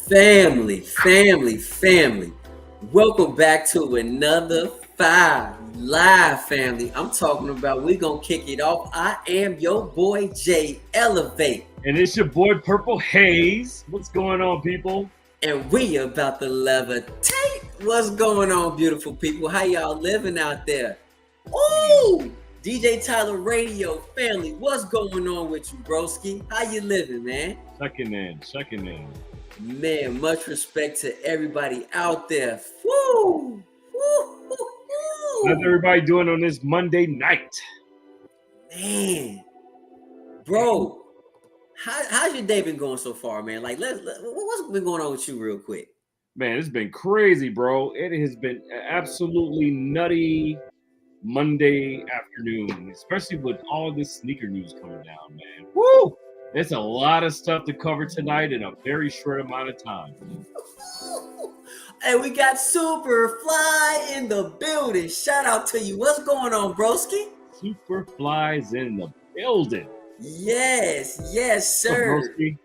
Family. Welcome back to another Five Live family. I'm talking about we gonna kick it off. I am your boy Jay Elevate. And it's your boy Purple Haze. What's going on, people? And we about to levitate. What's going on, beautiful people? How y'all living out there? Ooh! DJ Tyler Radio family, what's going on with you, broski? How you living, man? Checking in. Man, much respect to everybody out there. Woo! How's everybody doing on this Monday night? Man, bro, how's your day been going so far, man? Like, what's been going on with you, real quick? Man, it's been crazy, bro. It has been absolutely nutty Monday afternoon, especially with all this sneaker news coming down, man. Woo! There's a lot of stuff to cover tonight in a very short amount of time. Hey, we got Superfly in the building. Shout out to you. What's going on, broski? Superfly's in the building. Yes, sir. What's up, broski?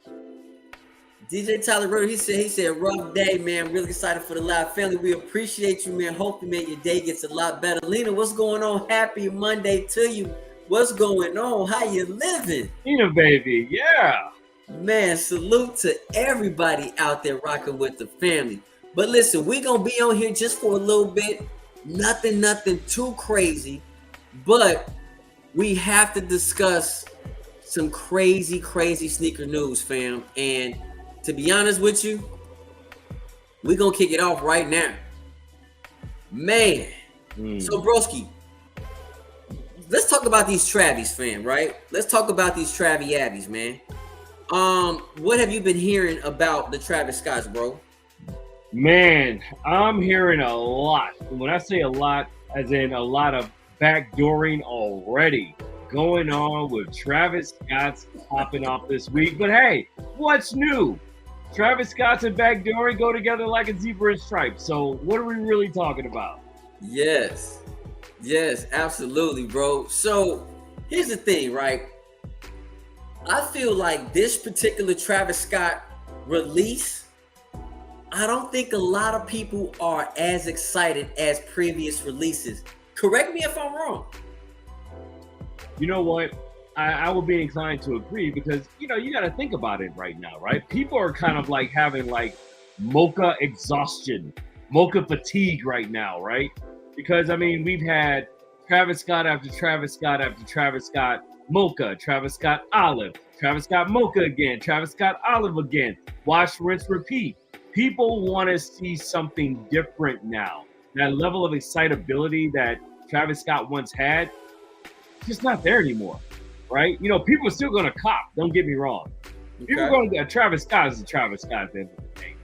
DJ Tyler Road, he said, rough day, man. Really excited for the live family. We appreciate you, man. Hopefully, man, your day gets a lot better. Lena, what's going on? Happy Monday to you. What's going on? How you living? Lena, baby, yeah. Man, salute to everybody out there rocking with the family. But listen, we're going to be on here just for a little bit. Nothing too crazy. But we have to discuss some crazy sneaker news, fam. And to be honest with you, we're going to kick it off right now. Man. So, broski, let's talk about these Travis, fam, right? Let's talk about these Travis Abbeys, man. What have you been hearing about the Travis Scotts, bro? Man, I'm hearing a lot. When I say a lot, as in a lot of backdooring already going on with Travis Scott's popping off this week. But hey, what's new? Travis Scott's and backdooring go together like a zebra and stripe. So what are we really talking about? Yes, absolutely, bro. So here's the thing, right? I feel like this particular Travis Scott release, I don't think a lot of people are as excited as previous releases. Correct me if I'm wrong. You know what? I will be inclined to agree because, you got to think about it right now, right? People are kind of like having like mocha exhaustion, mocha fatigue right now, right? Because, I mean, we've had Travis Scott after Travis Scott after Travis Scott mocha, Travis Scott olive, Travis Scott mocha again, Travis Scott olive again, wash, rinse, repeat. People want to see something different now. That level of excitability that Travis Scott once had, it's just not there anymore, right? People are still going to cop. Don't get me wrong. Okay. People are going to Travis Scott is a Travis Scott at the end of the day.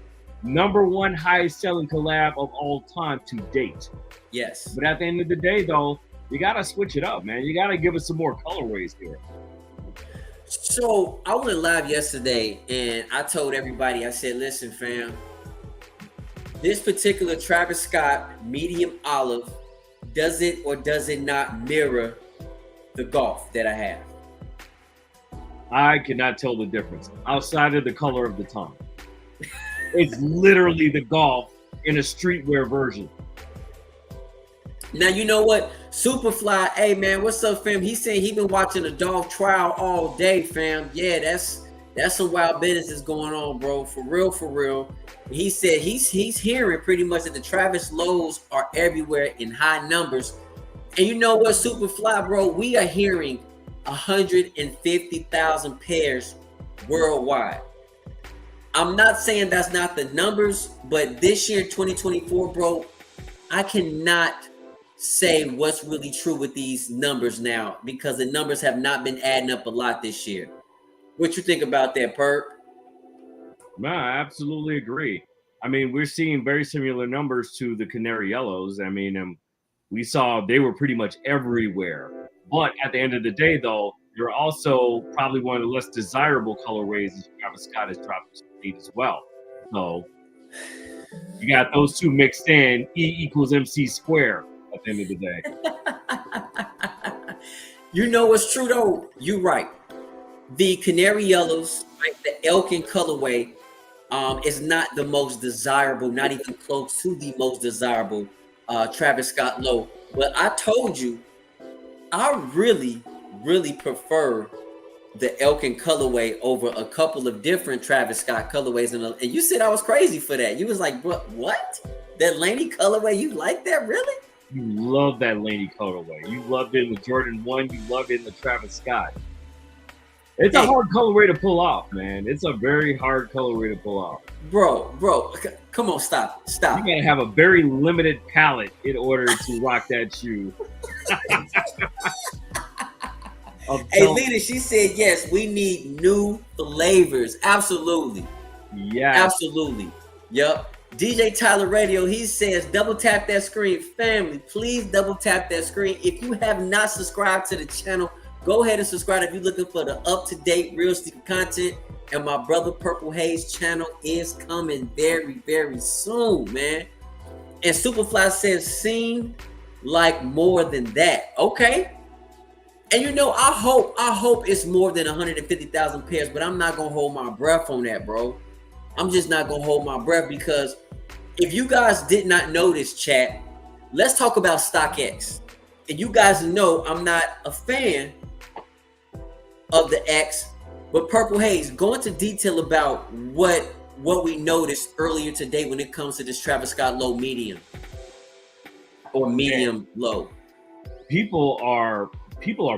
Number one highest selling collab of all time to date. Yes. But at the end of the day, though, you got to switch it up, man. You got to give us some more colorways here. So I went live yesterday and I told everybody, I said, listen, fam, this particular Travis Scott medium olive, does it or does it not mirror the golf that I have? I cannot tell the difference outside of the color of the tongue. It's literally the golf in a streetwear version. Now, you know what? Superfly, hey, man, what's up, fam? He said he been watching the dog trial all day, fam. Yeah, that's some wild business that's going on, bro. For real. He said he's hearing pretty much that the Travis lows are everywhere in high numbers. And you know what, Superfly, bro? We are hearing 150,000 pairs worldwide. I'm not saying that's not the numbers, but this year, 2024, bro, I cannot say what's really true with these numbers now because the numbers have not been adding up a lot this year. What you think about that, Perp? No, I absolutely agree. I mean, we're seeing very similar numbers to the Canary Yellows. I mean, we saw they were pretty much everywhere. But at the end of the day, though, they're also probably one of the less desirable colorways that Travis Scott has dropped as well. So you got those two mixed in, E equals MC square at the end of the day. You know what's true, though? You're right. The Canary Yellows, like the Elkin colorway, It's not the most desirable, not even close to the most desirable Travis Scott low. But I told you, I really, really prefer the Elkin colorway over a couple of different Travis Scott colorways. And you said I was crazy for that. You was like, what? That Laney colorway, you like that, really? You love that Laney colorway. You loved it in the Jordan 1. You loved it in the Travis Scott. It's a hard colorway to pull off, man. It's a very hard colorway to pull off. Bro, come on, stop. You gotta have a very limited palette in order to rock that shoe. Hey, Lena, she said yes. We need new flavors. Absolutely. Yeah. Absolutely. Yep. DJ Tyler Radio, he says, double tap that screen. Family, please double tap that screen. If you have not subscribed to the channel, go ahead and subscribe if you're looking for the up-to-date real sneaker content. And my brother Purple Haze channel is coming very, very soon, man. And Superfly says, seem like more than that. Okay. And you know, I hope it's more than 150,000 pairs, but I'm not gonna hold my breath on that, bro. I'm just not gonna hold my breath, because if you guys did not know this, chat, let's talk about StockX. And you guys know I'm not a fan of the X, but Purple Haze, go into detail about what we noticed earlier today when it comes to this Travis Scott low medium or medium low. People are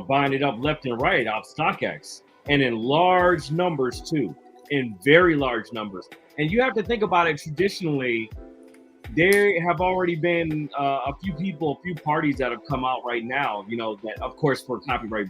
buying it up left and right off StockX, and in large numbers too, in very large numbers. And you have to think about it. Traditionally, there have already been a few parties that have come out right now, you know, that of course for copyright,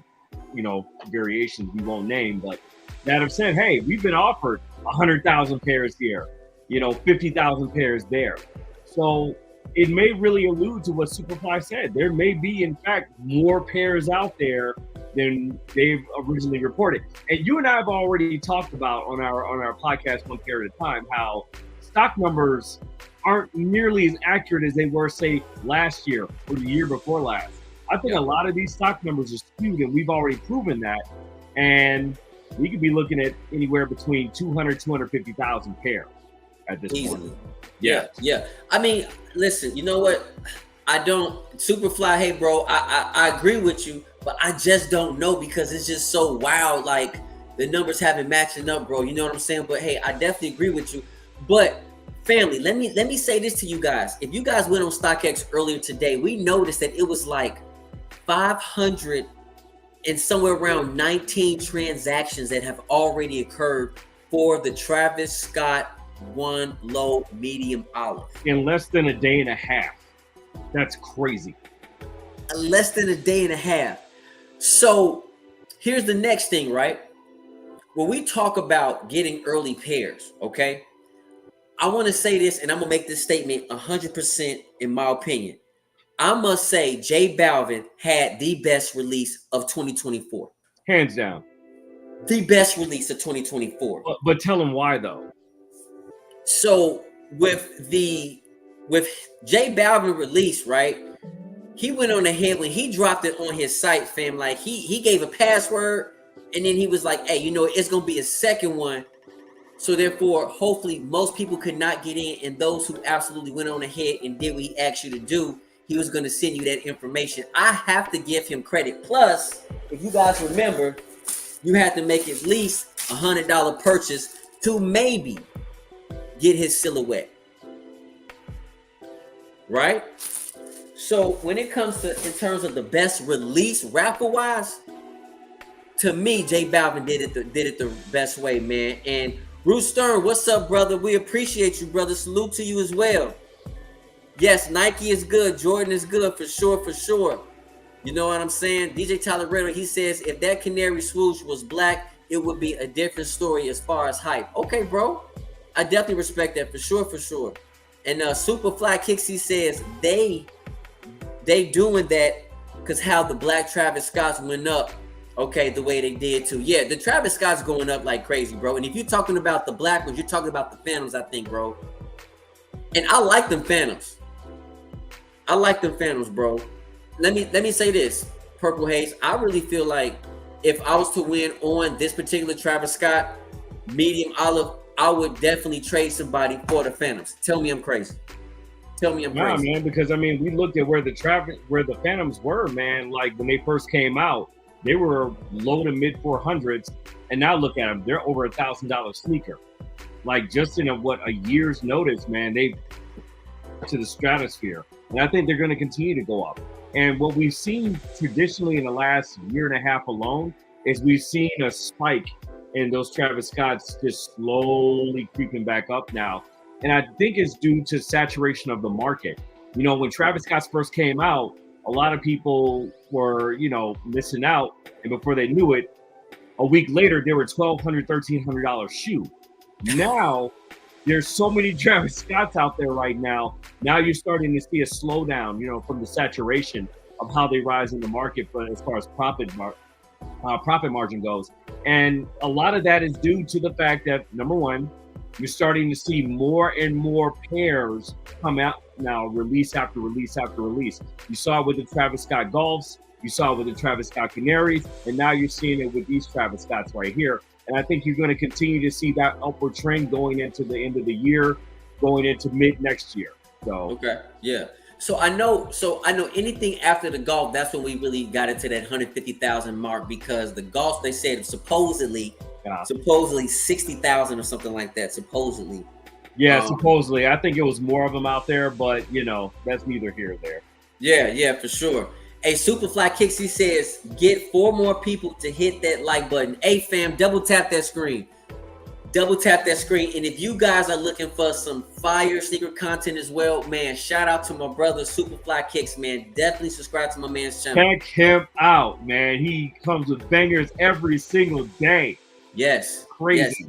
you know, variations we won't name, but that have said, hey, we've been offered 100,000 pairs here, you know, 50,000 pairs there. So it may really allude to what Superfly said. There may be, in fact, more pairs out there than they've originally reported. And you and I have already talked about on our podcast, One Pair at a Time, how stock numbers aren't nearly as accurate as they were, say, last year or the year before last. I think a lot of these stock numbers are skewed, and we've already proven that. And we could be looking at anywhere between 200, 250,000 pairs at this point. Yeah. I mean, listen, you know what? I don't, Superfly, hey, bro, I agree with you, but I just don't know, because it's just so wild. Like, the numbers haven't matching up, bro. You know what I'm saying? But hey, I definitely agree with you. But family, let me say this to you guys. If you guys went on StockX earlier today, we noticed that it was like 500 and somewhere around 19 transactions that have already occurred for the Travis Scott one low medium olive in less than a day and a half. That's crazy. Less than a day and a half. So here's the next thing, right? When we talk about getting early pairs, okay, I want to say this, and I'm gonna make this statement 100% in my opinion. I must say J Balvin had the best release of 2024. Hands down. The best release of 2024. But tell him why, though. So with J Balvin release, right? He went on ahead when he dropped it on his site, fam. Like he gave a password, and then he was like, hey, you know, it's gonna be a second one. So therefore, hopefully most people could not get in, and those who absolutely went on ahead and did what he asked you to do, he was going to send you that information. I have to give him credit. Plus, if you guys remember, you had to make at least $100 purchase to maybe get his silhouette. Right? So when it comes to, in terms of the best release rapper wise, to me, J Balvin did it the best way, man. And Bruce Stern, what's up, brother? We appreciate you, brother. Salute to you as well. Yes, Nike is good. Jordan is good for sure, for sure. You know what I'm saying? DJ Tyler Redder, he says, if that canary swoosh was black, it would be a different story as far as hype. Okay, bro. I definitely respect that for sure, for sure. And Superfly Kicks, he says, they doing that because how the black Travis Scotts went up, okay, the way they did too. Yeah, the Travis Scott's going up like crazy, bro. And if you're talking about the black ones, you're talking about the Phantoms, I think, bro. And I like them Phantoms. I like them Phantoms, bro. Let me say this, Purple Haze. I really feel like if I was to win on this particular Travis Scott medium olive, I would definitely trade somebody for the Phantoms. Tell me I'm crazy. Tell me I'm Nah, crazy. man, because I mean, we looked at where the Phantoms were, man. Like when they first came out, they were low to mid 400s, and now look at them; they're over $1,000 sneaker. Like just in a year's notice, man, they to the stratosphere, and I think they're going to continue to go up. And what we've seen traditionally in the last year and a half alone is we've seen a spike in those Travis Scotts just slowly creeping back up now. And I think it's due to saturation of the market. You know, when Travis Scott's first came out, a lot of people were, missing out. And before they knew it, a week later, they were $1,200, $1,300 shoe. Now, there's so many Travis Scotts out there right now. Now you're starting to see a slowdown, from the saturation of how they rise in the market, but as far as profit margin goes. And a lot of that is due to the fact that, number one, you're starting to see more and more pairs come out now, release after release after release. You saw it with the Travis Scott Golfs, you saw it with the Travis Scott Canaries, and now you're seeing it with these Travis Scotts right here. And I think you're going to continue to see that upward trend going into the end of the year, going into mid next year. So okay, yeah. So I know anything after the golf, that's when we really got into that 150,000 mark, because the golf, they said supposedly 60,000 or something like that. Supposedly. Yeah, supposedly. I think it was more of them out there, but that's neither here or there. Yeah, for sure. Hey, Superfly Kicks, he says, get 4 more people to hit that like button. Hey, fam, double tap that screen. Double tap that screen. And if you guys are looking for some fire sneaker content as well, man, shout out to my brother, Superfly Kicks, man. Definitely subscribe to my man's channel. Check him out, man. He comes with bangers every single day. Yes. Crazy.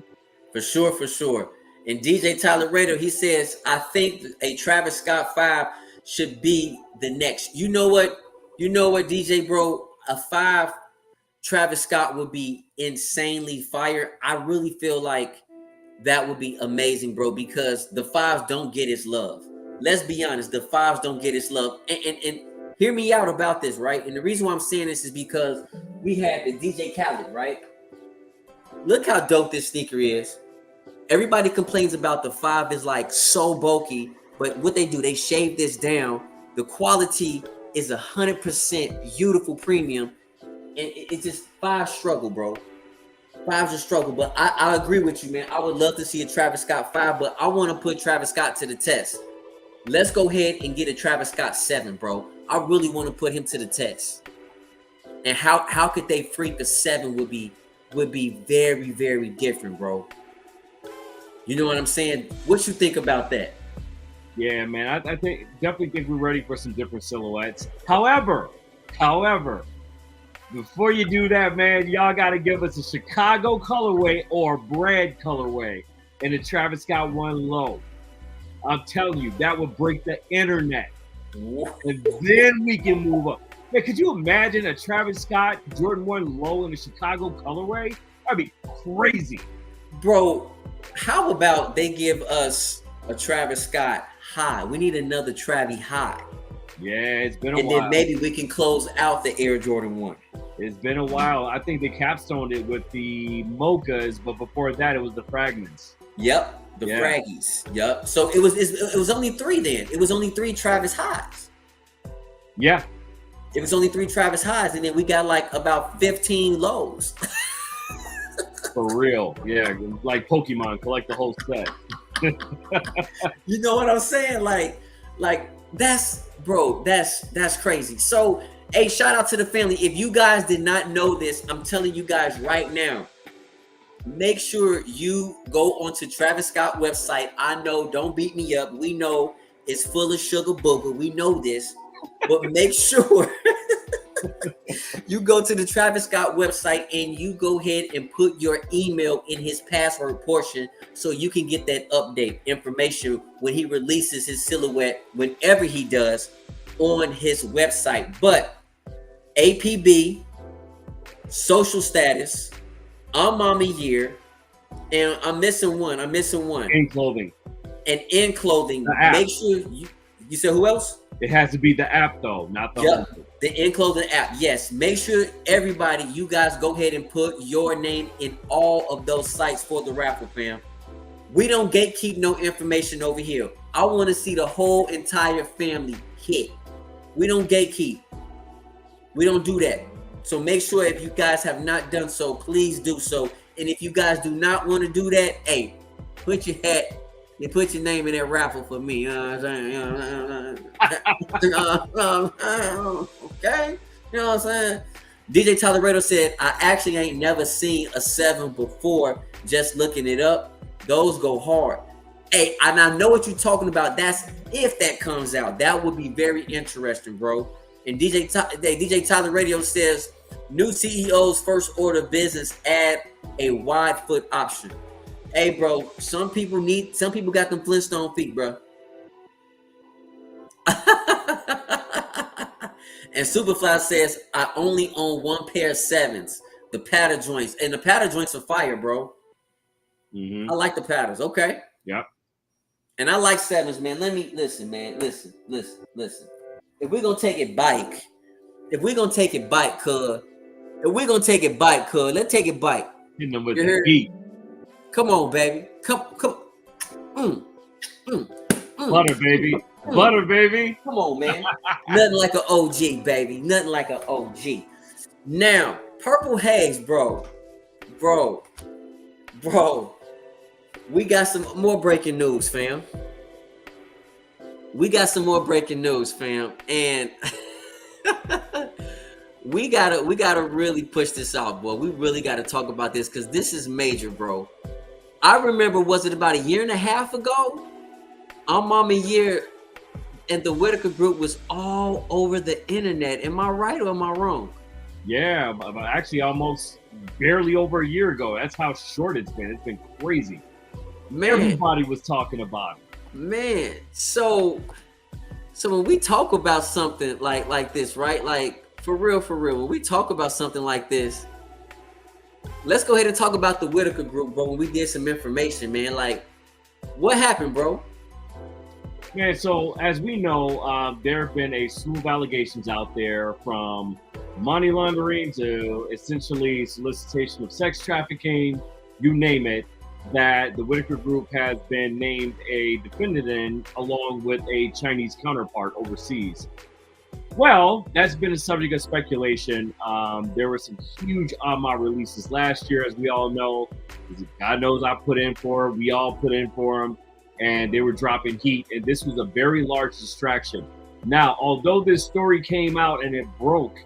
Yes, for sure. And DJ Tyler Rader, he says, I think a Travis Scott 5 should be the next. You know what, DJ bro? A 5 Travis Scott would be insanely fire. I really feel like that would be amazing, bro, because the 5s don't get its love. Let's be honest, the 5s don't get its love. And hear me out about this, right? And the reason why I'm saying this is because we had the DJ Khaled, right? Look how dope this sneaker is. Everybody complains about the 5 is like so bulky, but what they do, they shave this down. The quality is 100% beautiful premium. And it's just 5 struggle, bro. 5's a struggle, but I agree with you, man. I would love to see a Travis Scott 5, but I want to put Travis Scott to the test. Let's go ahead and get a Travis Scott 7, bro. I really want to put him to the test. And how could they freak a 7 would be very, very different, bro. You know what I'm saying? What you think about that? Yeah, man. I definitely think we're ready for some different silhouettes. However, before you do that, man, y'all got to give us a Chicago colorway or bread colorway and a Travis Scott 1 low. I'm telling you, that would break the internet. And then we can move up. Man, could you imagine a Travis Scott Jordan 1 low in a Chicago colorway? That'd be crazy. Bro, how about they give us a Travis Scott high? We need another Travis high. Yeah, it's been a while. And then maybe we can close out the Air Jordan 1. It's been a while. I think they capstoned it with the mochas, but before that, it was the fragments. Yep, the fraggies. Yep. So it was only 3 then. It was only 3 Travis highs. Yeah. It was only 3 Travis highs, and then we got like about 15 lows. For real. Yeah, like Pokemon, collect the whole set. You know what I'm saying? Like that's crazy. So, hey, shout out to the family. If you guys did not know this, I'm telling you guys right now, make sure you go onto Travis Scott website. I know, don't beat me up. We know it's full of sugar booger. We know this, but make sure you go to the Travis Scott website and you go ahead and put your email in his password portion so you can get that update information when he releases his silhouette, whenever he does, on his website. But APB, social status, I'm Mama Year, and I'm missing one. In clothing. And in clothing. Make sure you said who else? It has to be the app though, not the home. The In Clothing app. Yes. Make sure everybody, you guys go ahead and put your name in all of those sites for the raffle, fam. We don't gatekeep no information over here. I want to see the whole entire family hit. We don't gatekeep. We don't do that. So make sure if you guys have not done so, please do so. And if you guys do not want to do that, hey, put your hat and put your name in that raffle for me. Okay? You know what I'm saying? DJ Tolerado said, I actually ain't never seen a 7 before, just looking it up. Those go hard. Hey, and I know what you're talking about. That's if that comes out. That would be very interesting, bro. And DJ Tyler Radio says, new CEO's first order of business, add a wide foot option. Hey, bro, some people got them Flintstone feet, bro. And Superfly says, I only own one pair of 7s, the paddle joints. And the paddle joints are fire, bro. Mm-hmm. I like the paddles. Okay. Yep. And I like 7s, man. Let me listen, man. Listen. If we're gonna take it bike, cuz. If we're gonna take it bike, cuz, let's take it bike. Hitting them with the beat. Come on, baby. Come. Butter, baby. Butter, baby. Come on, man. Nothing like an OG, baby. Nothing like an OG. Now, Purple Haze, bro. We got some more breaking news, fam. And we gotta really push this out, boy. We really gotta talk about this because this is major, bro. I remember, was it about a year and a half ago? Our Mama Year and the Whitaker group was all over the internet. Am I right or am I wrong? Yeah, but actually almost barely over a year ago. That's how short it's been. It's been crazy. Man, everybody was talking about it. Man, so when we talk about something like this, right? Like for real, when we talk about something like this, let's go ahead and talk about the Whitaker group, bro. When we did some information, man, like what happened, bro? Man, so as we know, there have been a slew of allegations out there, from money laundering to essentially solicitation of sex trafficking, you name it, that the Whitaker group has been named a defendant in, along with a Chinese counterpart overseas. Well, that's been a subject of speculation. There were some huge AMA releases last year, as we all know. God knows I put in for them. We all put in for them. And they were dropping heat. And this was a very large distraction. Now, although this story came out and it broke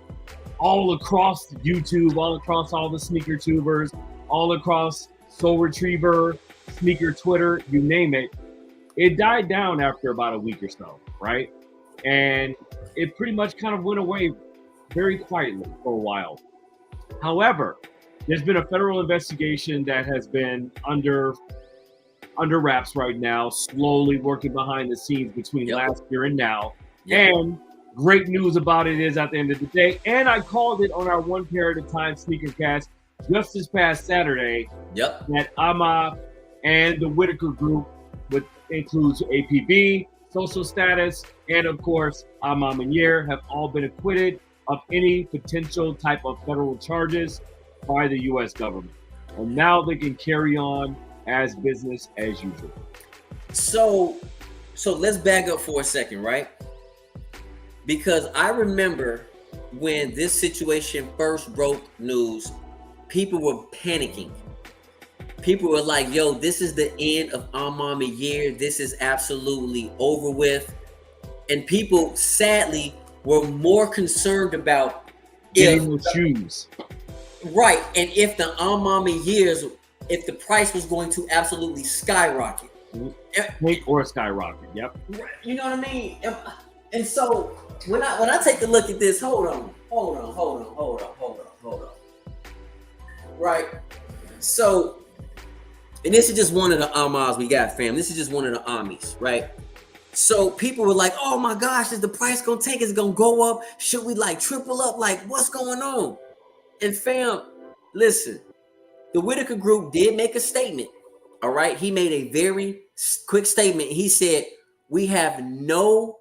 all across YouTube, all across all the sneaker tubers, all across Soul Retriever, sneaker Twitter, you name it, it died down after about a week or so, right? And it pretty much kind of went away very quietly for a while. However, there's been a federal investigation that has been under wraps right now, slowly working behind the scenes between last year and now. And great news about it is, at the end of the day, and I called it on our One Pair at a Time sneaker cast just this past Saturday, that AMA and the Whitaker group, which includes APB, Social Status, and of course AMA Manier, have all been acquitted of any potential type of federal charges by the U.S. government. And now they can carry on as business as usual. So let's back up for a second, right? Because I remember when this situation first broke news, people were panicking. People were like, yo, this is the end of our Mama Year. This is absolutely over with. And people, sadly, were more concerned about getting the shoes. Right. And if the Our Mama Years, if the price was going to absolutely skyrocket. Or skyrocket, yep. You know what I mean? And so when I take a look at this, hold on. Right. So, and this is just one of the Amas we got, fam. This is just one of the Amis, right? So people were like, oh my gosh, is the price gonna take? Is it gonna go up? Should we like triple up? Like, what's going on? And fam, listen, the Whitaker group did make a statement. All right. He made a very quick statement. He said, we have no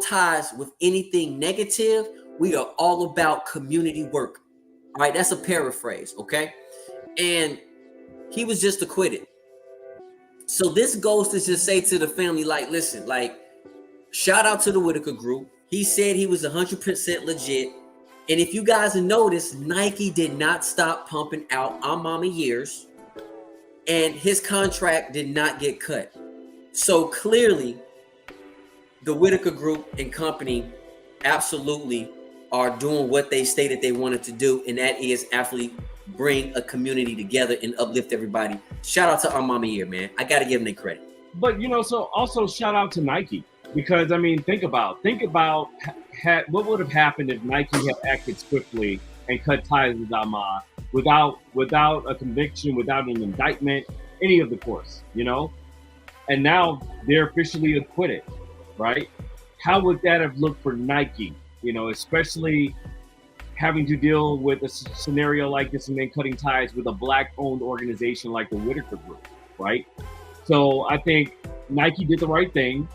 ties with anything negative. We are all about community work. All right. That's a paraphrase. Okay. And he was just acquitted. So this goes to just say to the family, like, listen, like, shout out to the Whitaker group. He said he was 100% legit. And if you guys noticed, Nike did not stop pumping out our mama years, and his contract did not get cut. So clearly, the Whitaker group and company absolutely are doing what they stated they wanted to do, and that is actually bring a community together and uplift everybody. Shout out to our mama year, man. I got to give them their credit. But so also shout out to Nike, because I mean, think about what would have happened if Nike had acted swiftly and cut ties with Ahmad without a conviction, without an indictment, any of the course, and now they're officially acquitted, right? How would that have looked for Nike? Especially having to deal with a scenario like this and then cutting ties with a Black-owned organization like the Whitaker Group, right? So I think Nike did the right thing.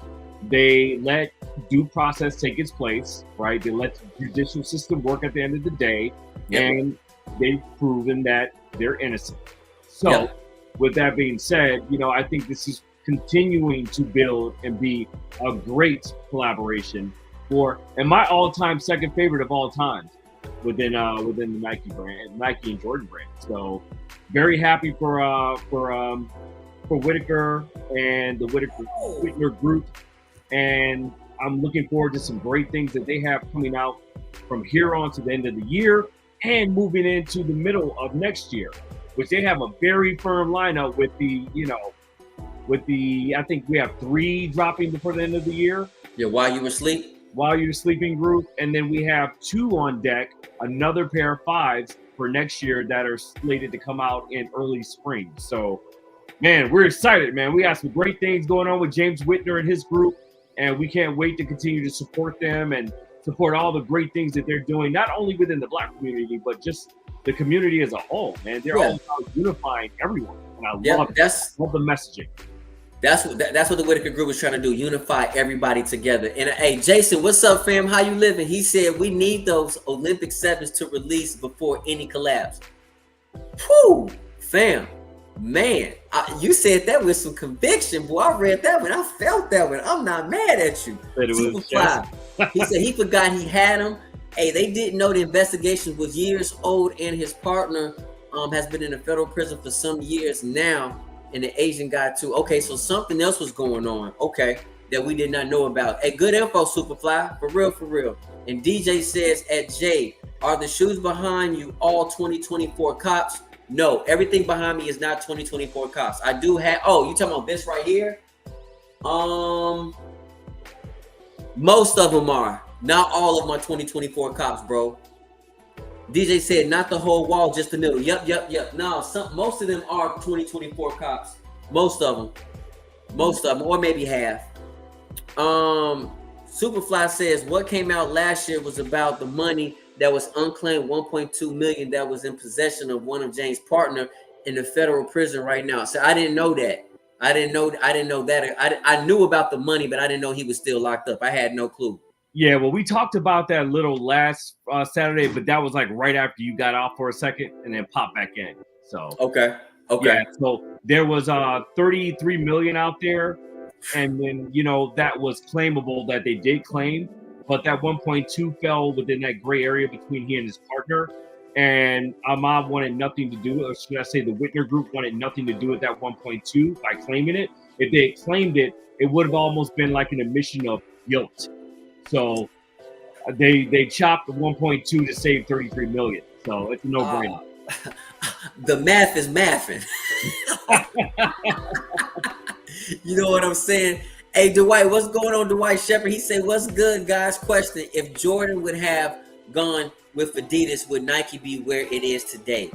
They let due process take its place, right? They let the judicial system work at the end of the day, and they've proven that they're innocent. So with that being said, I think this is continuing to build and be a great collaboration and my all-time second favorite of all time within the Nike brand, Nike and Jordan brand. So very happy for Whitaker and the Whitaker group, and I'm looking forward to some great things that they have coming out from here on to the end of the year and moving into the middle of next year, which they have a very firm lineup with I think we have 3 dropping before the end of the year. Yeah, While You Were Asleep. While You're Sleeping group, and then we have 2 on deck, another pair of 5s for next year that are slated to come out in early spring. So, man, we're excited, man. We got some great things going on with James Whitner and his group, and we can't wait to continue to support them and support all the great things that they're doing, not only within the Black community, but just the community as a whole, man. They're all about unifying everyone, and I love it. Love the messaging. That's what the Whitaker group is trying to do, unify everybody together. And hey, Jason, what's up, fam? How you living? He said we need those Olympic 7s to release before any collabs. Whew, fam, man, you said that with some conviction, boy. I read that one. I felt that one. I'm not mad at you. Superfly. He said he forgot he had them. Hey, they didn't know the investigation was years old, and his partner has been in a federal prison for some years now. And the Asian guy too. Okay, so something else was going on. Okay, that we did not know about. Hey, good info, Superfly. For real, for real. And DJ says at J, are the shoes behind you all 2024 cops? No, everything behind me is not 2024 cops. I do have. Oh, you talking about this right here? Most of them are. Not all of my 2024 cops, bro. DJ said, not the whole wall, just the middle. Yep. No, most of them are 2024 cops. Most of them, or maybe half. Superfly says, what came out last year was about the money that was unclaimed, 1.2 million that was in possession of one of James' partner in the federal prison right now. So I didn't know that. I didn't know that. I knew about the money, but I didn't know he was still locked up. I had no clue. Yeah, well, we talked about that a little last Saturday, but that was like right after you got off for a second and then popped back in. So okay. Yeah, so there was 33 million out there, and then that was claimable that they did claim, but that 1.2 fell within that gray area between he and his partner, and Ahmad wanted nothing to do, or should I say the Whitner group wanted nothing to do with that 1.2 by claiming it. If they had claimed it, it would have almost been like an admission of guilt. So they chopped the 1.2 to save 33 million. So it's a no-brainer. The math is mathing. You know what I'm saying? Hey, Dwight, what's going on, Dwight Shepard? He said, what's good, guys? Question, if Jordan would have gone with Adidas, would Nike be where it is today?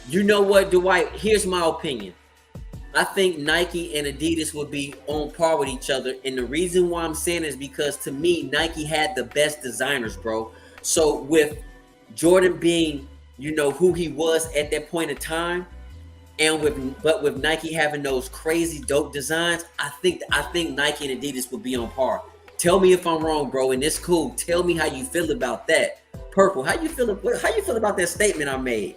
You know what, Dwight? Here's my opinion. I think Nike and Adidas would be on par with each other. And the reason why I'm saying is because to me, Nike had the best designers, bro. So with Jordan being, who he was at that point in time, and with Nike having those crazy dope designs, I think Nike and Adidas would be on par. Tell me if I'm wrong, bro, and it's cool. Tell me how you feel about that. Purple, how you feel about that statement I made?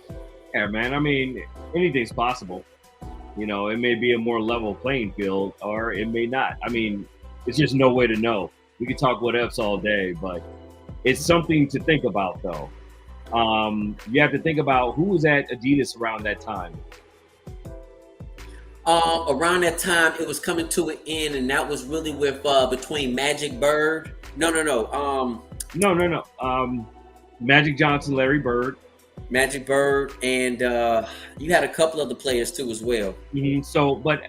Yeah, man. I mean, anything's possible. You know, it may be a more level playing field, or it may not. I mean, it's just no way to know. We could talk what ifs all day, but it's something to think about, though. You have to think about who was at Adidas around that time. Around that time, it was coming to an end, and that was really with between Magic Bird. No, no, no. No. Magic Johnson, Larry Bird. Magic Bird, and you had a couple other players too as well. So, but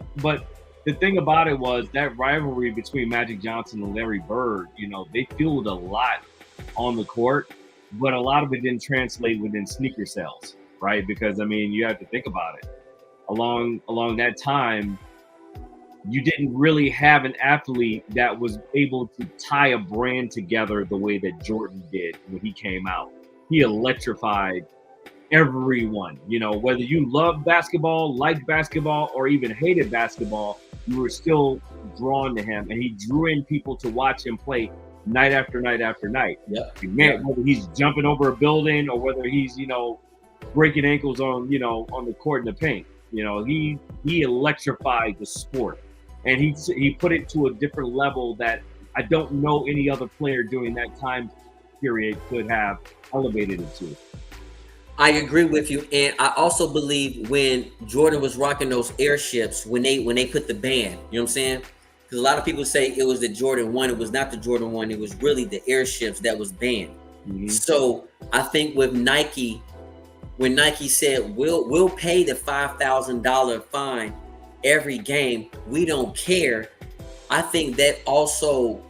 the thing about it was that rivalry between Magic Johnson and Larry Bird. You know, they fueled a lot on the court, but a lot of it didn't translate within sneaker sales, right? Because I mean, you have to think about it. Along that time, you didn't really have an athlete that was able to tie a brand together the way that Jordan did when he came out. He electrified everyone. You know, whether you loved basketball, liked basketball, or even hated basketball, you were still drawn to him, and he drew in people to watch him play night after night after night. Yep. Man, whether he's jumping over a building or whether he's, you know, breaking ankles on, you know, on the court in the paint. You know, he electrified the sport, and he put it to a different level that I don't know any other player during that time period could have elevated it to. I agree with you, and I also believe when Jordan was rocking those airships, when they put the band, you know what I'm saying? Because a lot of people say it was the Jordan 1. It was not the Jordan 1. It was really the airships that was banned. So I think with Nike, when Nike said we'll pay the $5,000 fine every game, we don't care. I think that also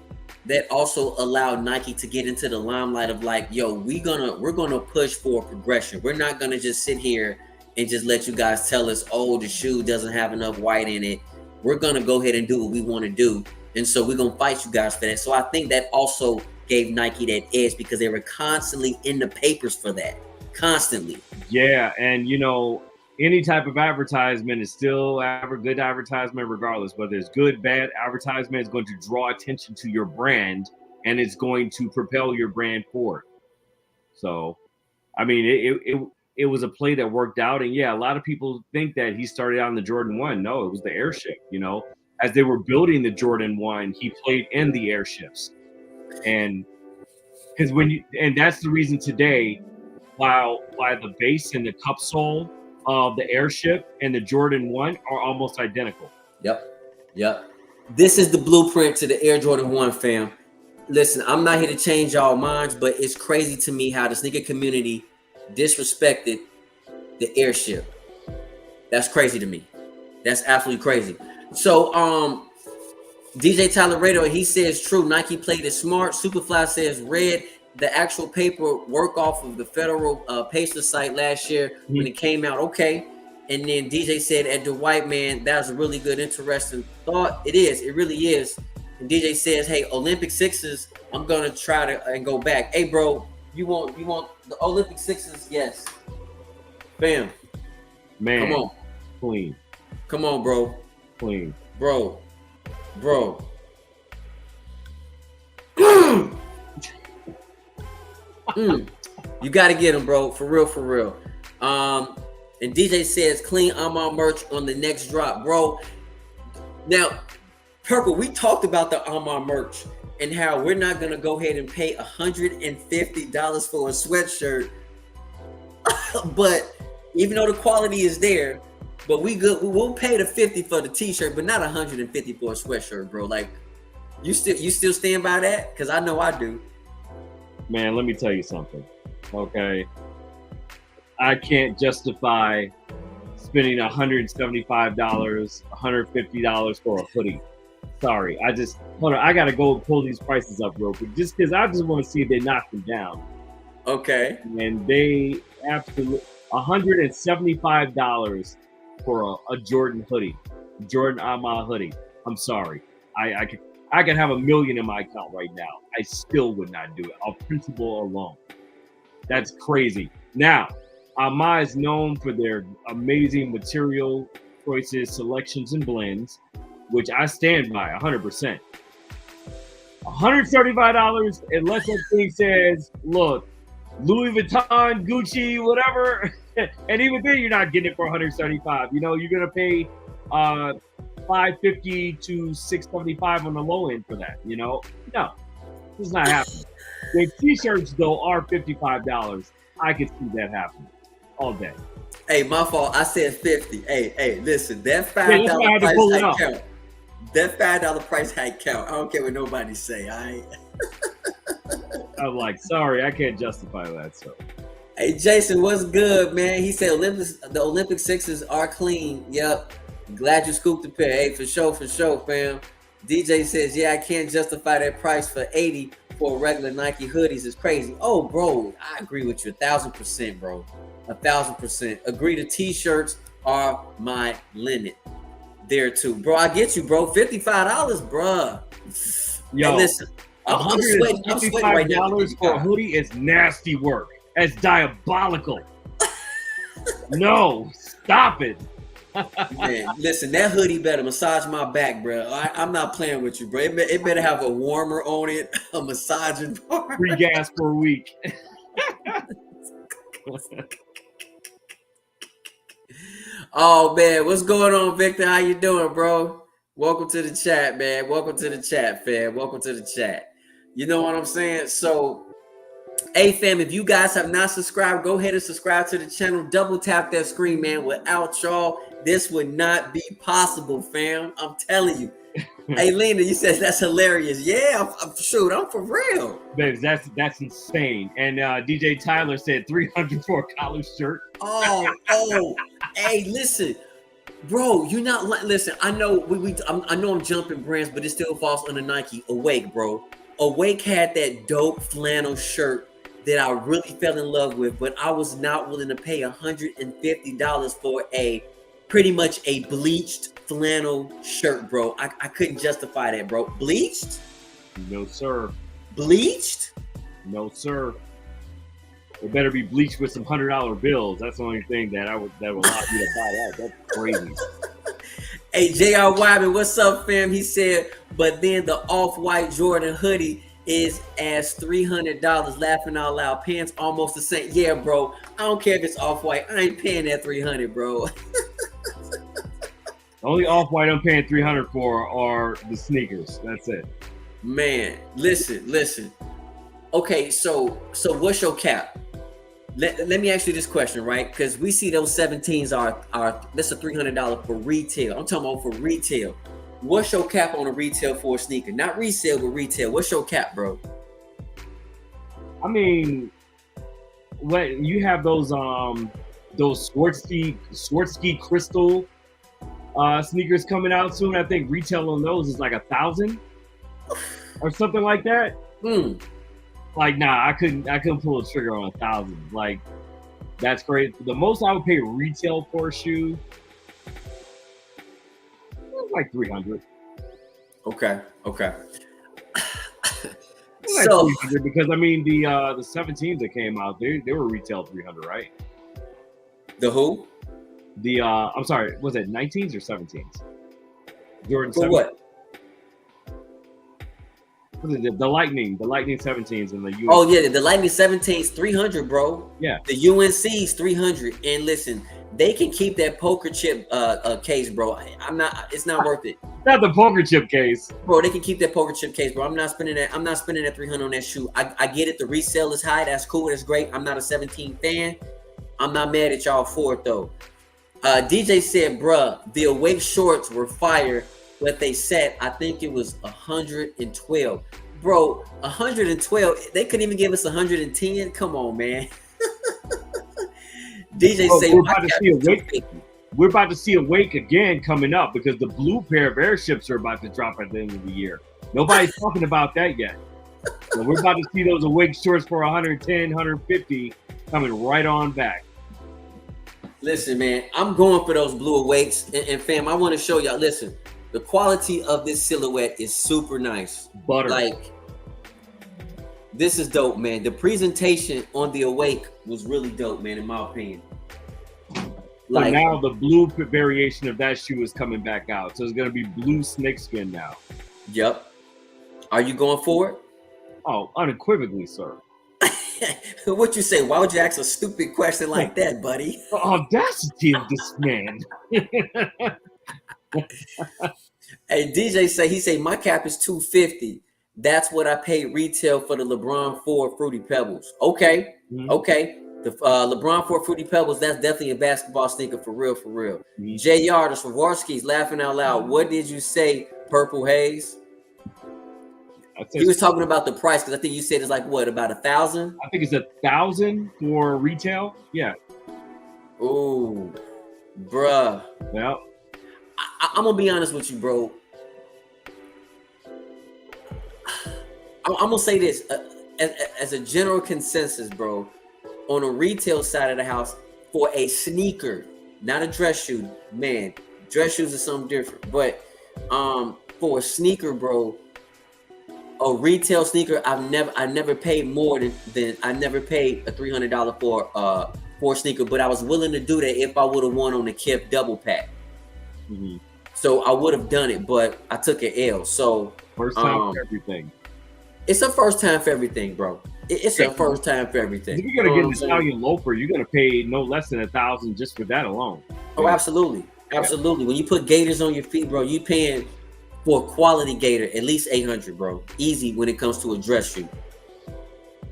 allowed Nike to get into the limelight of like, yo, we're gonna push for progression. We're not gonna just sit here and just let you guys tell us, oh, the shoe doesn't have enough white in it. We're gonna go ahead and do what we want to do, and so we're gonna fight you guys for that. So I think that also gave Nike that edge because they were constantly in the papers for that. Constantly. Yeah, and you know, any type of advertisement is still good advertisement, regardless whether it's good, bad advertisement. Is going to draw attention to your brand, and it's going to propel your brand forward. So, I mean, it was a play that worked out, and yeah, a lot of people think that he started out in the Jordan 1. No, it was the airship. You know, as they were building the Jordan 1, he played in the airships, and because and that's the reason today. Why the base and the cup sole of the airship and the Jordan 1 are almost identical. Yep. This is the blueprint to the Air Jordan 1, fam. Listen, I'm not here to change y'all minds, but it's crazy to me how the sneaker community disrespected the airship. That's crazy to me. That's absolutely crazy. So, DJ Tyler Rado, he says true. Nike played it smart. Superfly says red. The actual paper work off of the Federal Pacer site last year when it came out. Okay. And then DJ said at the white man, that's a really good, interesting thought. It is. It really is. And DJ says, hey, Olympic sixes, I'm going to try to and go back. Hey, bro, you want the Olympic sixes? Yes. Bam. Man. Come on. Clean. Come on, bro. Clean. Bro. You got to get them, bro. For real. And DJ says clean Amar merch on the next drop, bro. Now, Purple, we talked about the Amar merch and how we're not going to go ahead and pay $150 for a sweatshirt. But even though the quality is there, but we'll pay the $50 for the t-shirt, but not $150 for a sweatshirt, bro. Like, you still stand by that? Because I know I do. Man, let me tell you something. Okay. I can't justify spending $175, $150 for a hoodie. Sorry. Hold on. I got to go pull these prices up real quick just because I just want to see if they knock them down. Okay. And they absolutely $175 for a Jordan hoodie, Jordan Ama hoodie. I'm sorry. I could have $1 million in my account right now. I still would not do it. On principle alone. That's crazy. Now, Ama is known for their amazing material choices, selections, and blends, which I stand by 100%. $135 unless that thing says, look, Louis Vuitton, Gucci, whatever. And even then, you're not getting it for $175. You know, you're going to pay $550 to $675 on the low end for that. No, it's not happening. The t-shirts though are $55. I could see that happening all day. Hey, my fault. I said 50. Hey, listen, that Yeah, that's why I $5 had to price pull it hike up. count. That $5 price hike count. I don't care what nobody say. I'm like, sorry, I can't justify that. So, Hey, Jason, what's good, man? He said the Olympic sixes are clean. Yep. Glad you scooped the pair. Hey, for sure, fam. DJ says, yeah, I can't justify that price for 80 for regular Nike hoodies. It's crazy. Oh, bro, I agree with you 1,000%, bro. 1,000%. Agree the t-shirts are my limit there too. Bro, I get you, bro. $55, bruh. yo, Hey, listen, I'm sweating right now. $155 for a hoodie is nasty work. That's diabolical. No, stop it. Man, listen, that hoodie better massage my back, bro. I'm not playing with you, bro. It better have a warmer on it, a massaging bar. Free gas for a week. Oh man, what's going on, Victor? How you doing, bro? Welcome to the chat, man. Welcome to the chat, fam. Welcome to the chat. You know what I'm saying? So, hey, fam, if you guys have not subscribed, go ahead and subscribe to the channel. Double tap that screen, man. Without y'all, this would not be possible, fam. I'm telling you. Hey, Lena, you said that's hilarious. Yeah, I'm for real. Babes, that's insane. And DJ Tyler said $300 for a collar shirt. Oh, hey, listen, bro, you not like. Listen, I know I know I'm jumping brands, but it still falls under Nike. Awake, bro. Awake had that dope flannel shirt that I really fell in love with, but I was not willing to pay $150 for a pretty much a bleached flannel shirt, bro. I couldn't justify that, bro. Bleached? No, sir. Bleached? No, sir. It better be bleached with some $100 bills. That's the only thing that will allow you to buy that. That's crazy. Hey, J.R. Wyman, what's up, fam? He said, but then the off-white Jordan hoodie is as $300. Laughing out loud. Pants almost the same. Yeah, bro. I don't care if it's off-white. I ain't paying that $300, bro. The only off-white I'm paying $300 for are the sneakers. That's it. Man, listen. Okay, so what's your cap? Let me ask you this question, right? Because we see those 17s are that's a $300 for retail. I'm talking about for retail. What's your cap on a retail for a sneaker? Not resale, but retail. What's your cap, bro? I mean, what you have those Swarovski crystal sneakers coming out soon. I think retail on those is like 1,000 or something like that. Like, nah, I couldn't pull a trigger on 1,000. Like, that's great. The most I would pay retail for a shoe is like 300. Okay. Like So 300 because I mean the 17s that came out, they were retail 300, right? the who? The I'm sorry, was it 19s or 17s? Jordan For 17s. what? The Lightning 17s and the UNC. Oh yeah, the Lightning 17's 300, bro. Yeah. The UNC's 300. And listen, they can keep that poker chip case, bro. It's not worth it. Not the poker chip case. Bro, they can keep that poker chip case, bro. I'm not spending that 300 on that shoe. I get it, the resale is high, that's cool, that's great. I'm not a 17 fan. I'm not mad at y'all for it though. DJ said, bruh, the Awake shorts were fire, but they said, I think it was 112. Bro, 112, they couldn't even give us 110. Come on, man. DJ say we're about to see Awake again coming up because the blue pair of airships are about to drop at the end of the year. Nobody's talking about that yet. So we're about to see those Awake shorts for 110, 150 coming right on back. Listen, man, I'm going for those blue Awakes. And fam, I want to show y'all, listen, the quality of this silhouette is super nice. Butter. Like, this is dope, man. The presentation on the Awake was really dope, man, in my opinion. So now the blue variation of that shoe is coming back out. So it's going to be blue snakeskin now. Yep. Are you going for it? Oh, unequivocally, sir. What you say? Why would you ask a stupid question like that, buddy? The audacity of this man. Hey, DJ say my cap is 250. That's what I paid retail for the LeBron 4 Fruity Pebbles. Okay, Mhm, okay. The LeBron 4 Fruity Pebbles, that's definitely a basketball sneaker for real, for real. mhm. JR, the Swarovski's laughing out loud. What did you say, Purple Haze? I He said, was talking about the price because I think you said it's like what, about 1,000? I think it's 1,000 for retail. Yeah. Oh, bruh. Well, I'm gonna be honest with you, bro. I'm gonna say this as a general consensus, bro. On a retail side of the house, for a sneaker, not a dress shoe, man. Dress shoes are something different, but for a sneaker, bro, a retail sneaker, I never paid more than I never paid a $300 for a sneaker, but I was willing to do that if I would have won on the Kip double pack. mhm. So I would have done it, but I took an L. So First time um for everything. it's a first time for everything, bro. It's Yeah, a first time for if everything. you're You gonna know what get an I'm saying? Italian loafer, you're gonna pay no less than 1,000 just for that alone. Oh, Yeah, absolutely. yeah. Absolutely. When you put gators on your feet, bro, you paying for a quality gator at least 800, bro. Easy when it comes to a dress shoe.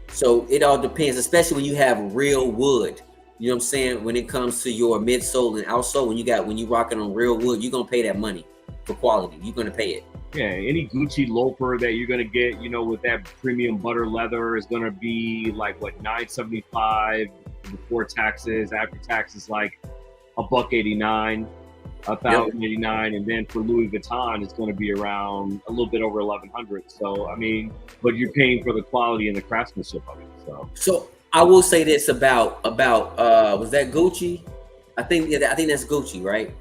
So it all depends, especially when you have real wood. You know what I'm saying? When it comes to your midsole and outsole, when you rocking on real wood, you're gonna pay that money for quality. You're gonna pay it. Yeah, any Gucci loafer that you're gonna get, with that premium butter leather is gonna be like what, 975 before taxes. After taxes, like $189, Yep. 1,089, and then for Louis Vuitton, it's gonna be around a little bit over 1,100. So I mean, but you're paying for the quality and the craftsmanship of it. So So I will say this about was that Gucci? I think that's Gucci, right?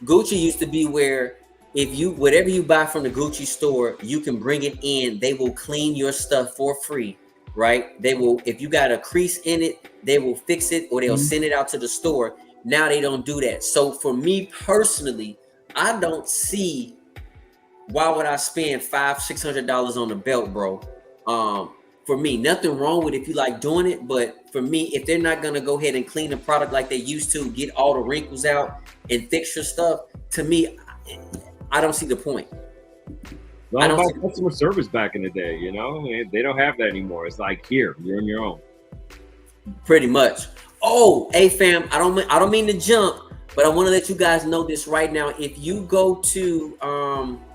Gucci used to be where if you whatever you buy from the Gucci store, you can bring it in. They will clean your stuff for free, right? They will if you got a crease in it, they will fix it or they'll mhm. send it out to the store. Now they don't do that. So for me personally, I don't see why would I spend $500-600 on a belt, bro? For me, nothing wrong with if you like doing it, but for me, if they're not gonna go ahead and clean the product like they used to, get all the wrinkles out and fix your stuff, to me, I don't see the point. It's I all don't about see customer service back in the day. They don't have that anymore. It's like, here, you're on your own. pretty much. Oh, hey fam, I don't mean to jump, but I want to let you guys know this right now. If you go to um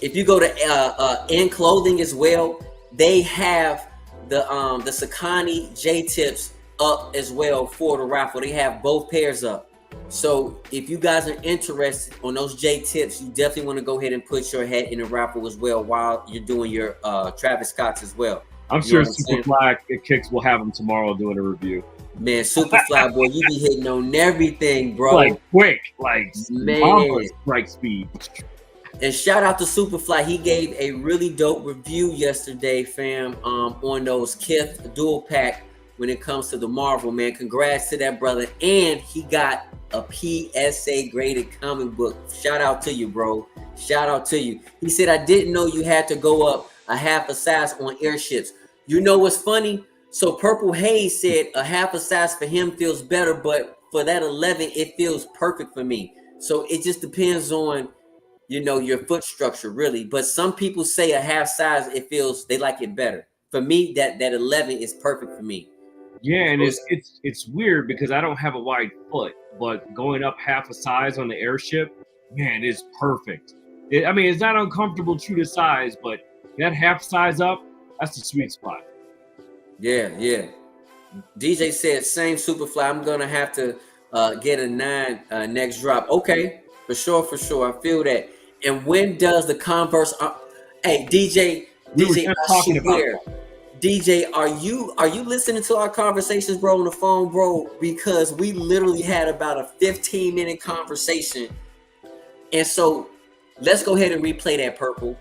if you go to in clothing as well, they have the Sakani J tips up as well for the raffle. They have both pairs up. So if you guys are interested on those J tips, you definitely want to go ahead and put your head in the raffle as well while you're doing your Travis Scotts as well. I'm You know sure what I'm saying? Superfly Kicks will have them tomorrow doing a review. Man, Superfly boy, you be hitting on everything, Like bro. quick, like Mamba Man. strike speed. And shout out to Superfly. He gave a really dope review yesterday, fam, on those Kith dual pack when it comes to the Marvel, man. Congrats to that brother. And he got a PSA graded comic book. Shout out to you, bro. Shout out to you. He said, I didn't know you had to go up a half a size on airships. You know what's funny? So Purple Haze said a half a size for him feels better, but for that 11, it feels perfect for me. So it just depends on your foot structure really, but some people say a half size they like it better. For me, that 11 is perfect for me. Yeah, and So it's weird because I don't have a wide foot, but going up half a size on the airship, man, is perfect. I mean, it's not uncomfortable true to size, but that half size up, that's the sweet spot. yeah. DJ said same Superfly. I'm gonna have to get a 9 next drop. Okay, for sure. I feel that. And when does the Converse? Hey DJ, We were DJ, just I talking about swear. that. DJ, are you listening to our conversations, bro, on the phone, bro? Because we literally had about a 15-minute conversation, and so let's go ahead and replay that, Purple.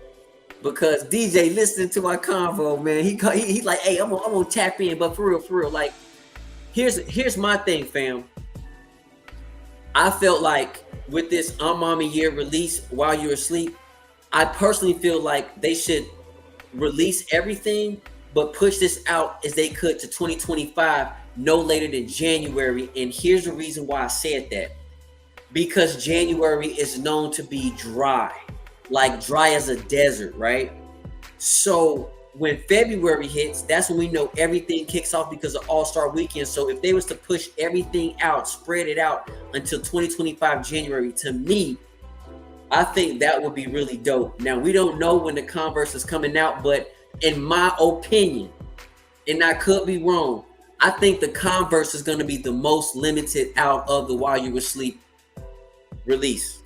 Because DJ listening to our convo, man, he's like, hey, I'm gonna tap in, but for real, like, here's my thing, fam. I felt like with this Mama Year release while you're asleep, I personally feel like they should release everything, but push this out as they could to 2025, no later than January. And here's the reason why I said that. because January is known to be dry, like dry as a desert, right? So when February hits, that's when we know everything kicks off because of All-Star Weekend. So if they was to push everything out, spread it out until 2025 January, to me, I think that would be really dope. Now we don't know when the Converse is coming out, but in my opinion, and I could be wrong, I think the Converse is going to be the most limited out of the While You Were Asleep release.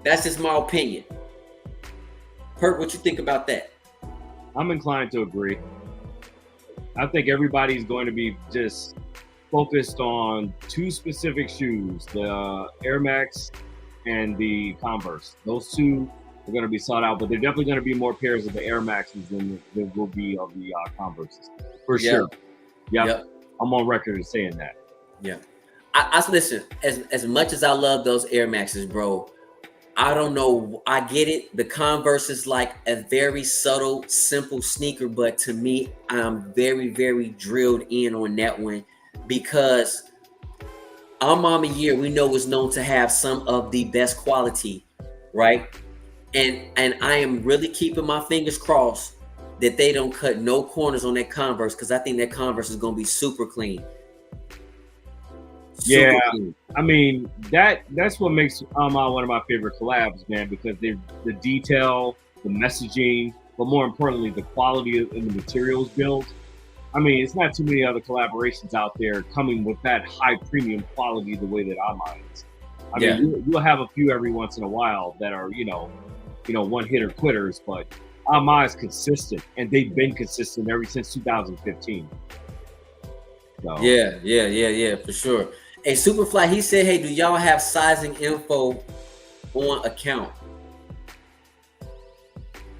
That's just my opinion. Perk, what you think about that? I'm inclined to agree. I think everybody's going to be just focused on two specific shoes, the Air Max and the Converse. Those two are going to be sought out, but they're definitely going to be more pairs of the Air Maxes than there will be of the Converses. For sure. Yep. I'm on record as saying that. Yeah. I listen, as much as I love those Air Maxes, bro, I don't know. I get it. The Converse is like a very subtle, simple sneaker, but to me, I'm very, very drilled in on that one because our Mama Year, we know, is known to have some of the best quality, right? And I am really keeping my fingers crossed that they don't cut no corners on that Converse because I think that Converse is going to be super clean. Super clean. I mean, that's what makes one of my favorite collabs, man, because the detail, the messaging, but more importantly, the quality and the materials built. I mean, it's not too many other collaborations out there coming with that high premium quality the way that Ama is. I mean, you'll have a few every once in a while that are, one hitter quitters, but Ama is consistent, and they've been consistent ever since 2015. So. Yeah, for sure. Hey, Superfly, he said, hey, do y'all have sizing info on account?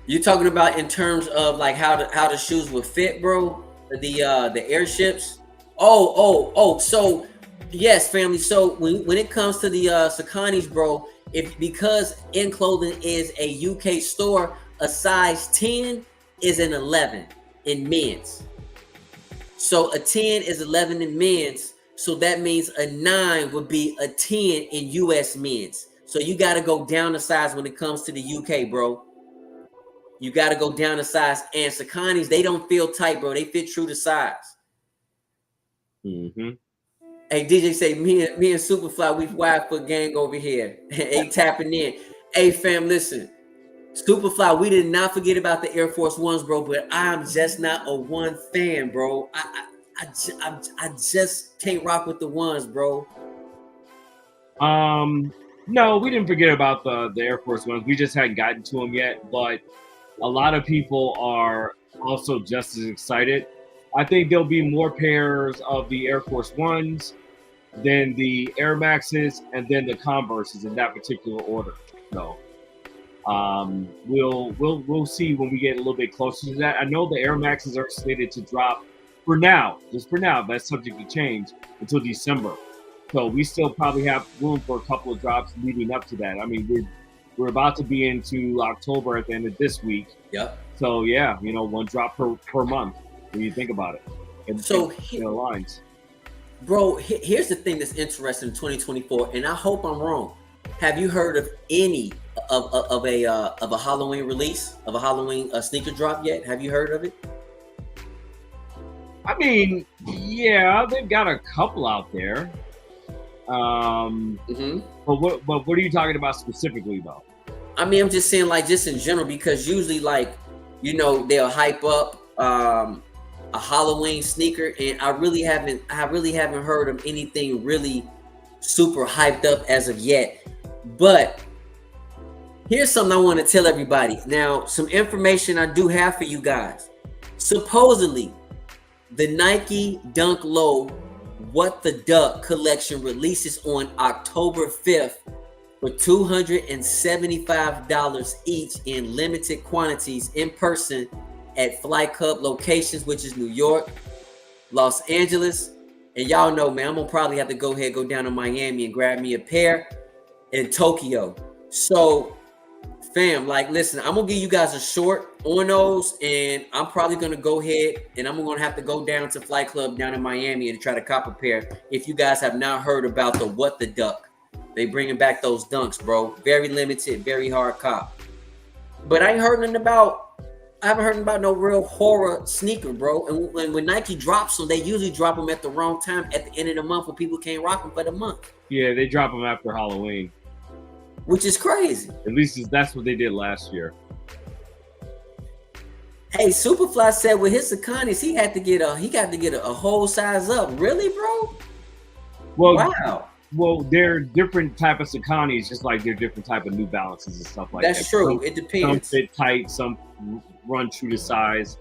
You talking about in terms of like how the shoes would fit, bro? The airships. Oh. So yes, family. So when it comes to the Sakanis, bro, because In Clothing is a UK store, a size 10 is an 11 in men's. So a 10 is 11 in men's. So that means a 9 would be a 10 in US men's. So you got to go down a size when it comes to the UK, bro. You got to go down a size. And Sakanis, they don't feel tight, bro. They fit true to size. Mm-hmm. Hey, DJ say, me and Superfly, we wide foot gang over here. Hey, tapping in. Hey, fam, listen. Superfly, we did not forget about the Air Force Ones, bro, but I'm just not a one fan, bro. I just can't rock with the ones, bro. No, we didn't forget about the Air Force Ones. We just hadn't gotten to them yet, but a lot of people are also just as excited. I think there'll be more pairs of the Air Force Ones than the Air Maxes and then the Converses in that particular order. So we'll see when we get a little bit closer to that. I know the Air Maxes are slated to drop for now, that's subject to change until December. So we still probably have room for a couple of drops leading up to that. I mean, we're about to be into October at the end of this week. Yep. So yeah, one drop per month when you think about it. And so it aligns. Bro, here's the thing that's interesting in 2024, and I hope I'm wrong. Have you heard of any of a Halloween release, of a Halloween sneaker drop yet? Have you heard of it? I mean, yeah, they've got a couple out there. But what are you talking about specifically, though? I mean, I'm just saying, like, just in general, because usually, like, they'll hype up a Halloween sneaker, and I really haven't heard of anything really super hyped up as of yet. But here's something I want to tell everybody. Now, some information I do have for you guys. Supposedly, the Nike Dunk Low What the Duck collection releases on October 5th for $275 each in limited quantities in person at Fly Club locations, which is New York, Los Angeles, and y'all know, man, I'm gonna probably have to go down to Miami and grab me a pair in Tokyo. So, fam, like, listen, I'm gonna give you guys a short on those, and I'm probably gonna go ahead and I'm gonna have to go down to Flight Club down in Miami and try to cop a pair. If you guys have not heard about the What the Duck, They bringing back those dunks, bro. Very limited, very hard cop. But I ain't heard nothing about. I haven't heard about no real horror sneaker, bro. And when Nike drops them, they usually drop them at the wrong time at the end of the month when people can't rock them for the month. Yeah, they drop them after Halloween. Which is crazy. At least that's what they did last year. Hey, Superfly said with his Sakanis, he got to get a whole size up. Really, bro? Well, wow. Well, they're different type of Sakanis, just like they're different type of New Balances and stuff like that. That's true. It depends. Some fit tight, some run true to size.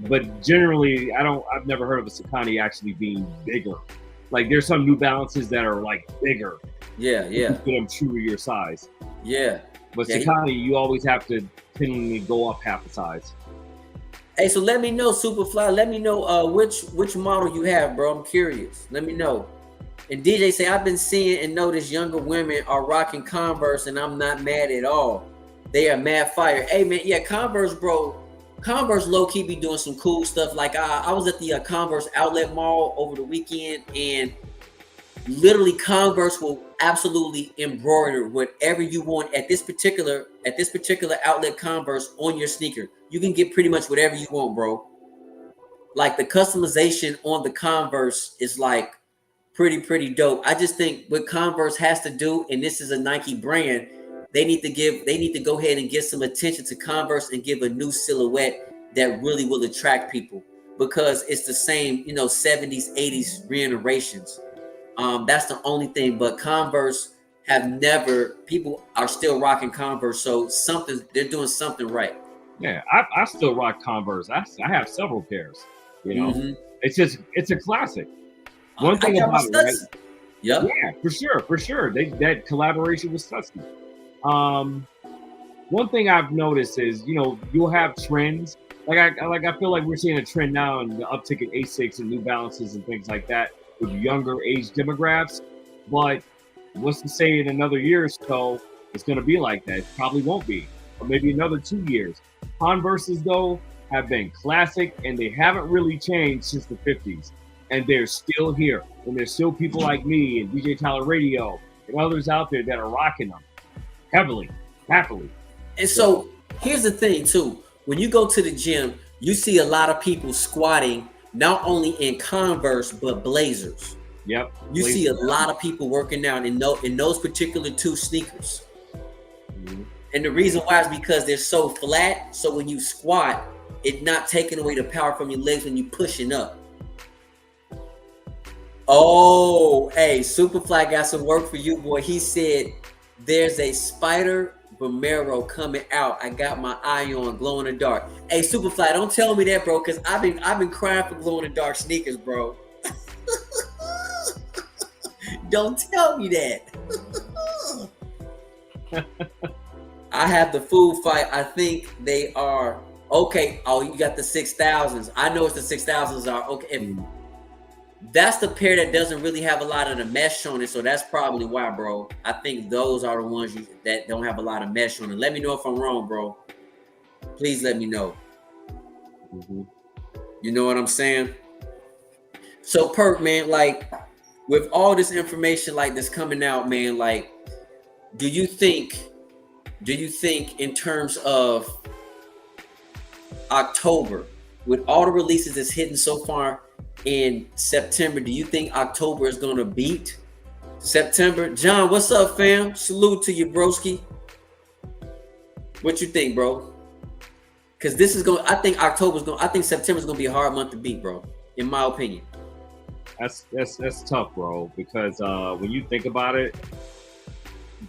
But generally, I've never heard of a Sakani actually being bigger. Like there's some New Balances that are like bigger. Yeah. You get them true to your size. Yeah. But Sakani, you always have to tentatively go up half a size. Hey, so let me know, Superfly. Let me know which model you have, bro. I'm curious. Let me know. And DJ say, I've been seeing and noticed younger women are rocking Converse, and I'm not mad at all. They are mad fire. Hey, man, yeah, Converse, bro. Converse low-key be doing some cool stuff. Like, I was at the Converse outlet mall over the weekend, and literally Converse will absolutely embroider whatever you want at this particular outlet Converse on your sneaker. You can get pretty much whatever you want, bro. Like, the customization on the Converse is, like, pretty dope. I just think what Converse has to do, and this is a Nike brand, they need to go ahead and get some attention to Converse and give a new silhouette that really will attract people, because it's the same, 70s, 80s reiterations. That's the only thing. But Converse people are still rocking Converse, so they're doing something right. Yeah, I still rock Converse. I have several pairs. It's a classic. One thing about it, right? Yep. Yeah, for sure. That collaboration with Stutsky. One thing I've noticed is, you'll have trends. I feel like we're seeing a trend now in the uptick in Asics and New Balances and things like that with younger age demographics. But what's to say in another year or so it's going to be like that? It probably won't be, or maybe another 2 years. Converses though have been classic, and they haven't really changed since the 50s. And they're still here. And there's still people like me and DJ Tyler Radio and others out there that are rocking them heavily, happily. And so here's the thing too. When you go to the gym, you see a lot of people squatting, not only in Converse, but Blazers. Yep. You see a lot of people working out in those particular two sneakers. Mm-hmm. And the reason why is because they're so flat. So when you squat, it's not taking away the power from your legs when you're pushing up. Oh, hey, Superfly got some work for you, boy. He said there's a Spider Vomero coming out. I got my eye on glow in the dark. Hey, Superfly, don't tell me that, bro, because I've been crying for glow in the dark sneakers, bro. Don't tell me that. I have the food fight. I think they are okay. Oh, you got the 6000s. I know it's the 6000s are okay. That's the pair that doesn't really have a lot of the mesh on it, so that's probably why, bro. I think those are the ones that don't have a lot of mesh on it. Let me know if I'm wrong, bro. Please let me know. Mm-hmm. You know what I'm saying? So, Perk, man, like, with all this information like this coming out, man, like, do you think in terms of October, with all the releases that's hitting so far in September, do you think October is going to beat September? John, what's up, fam? Salute to you, broski. What you think, bro? Because I think September's going to be a hard month to beat, bro, in my opinion. That's tough, bro, because when you think about it,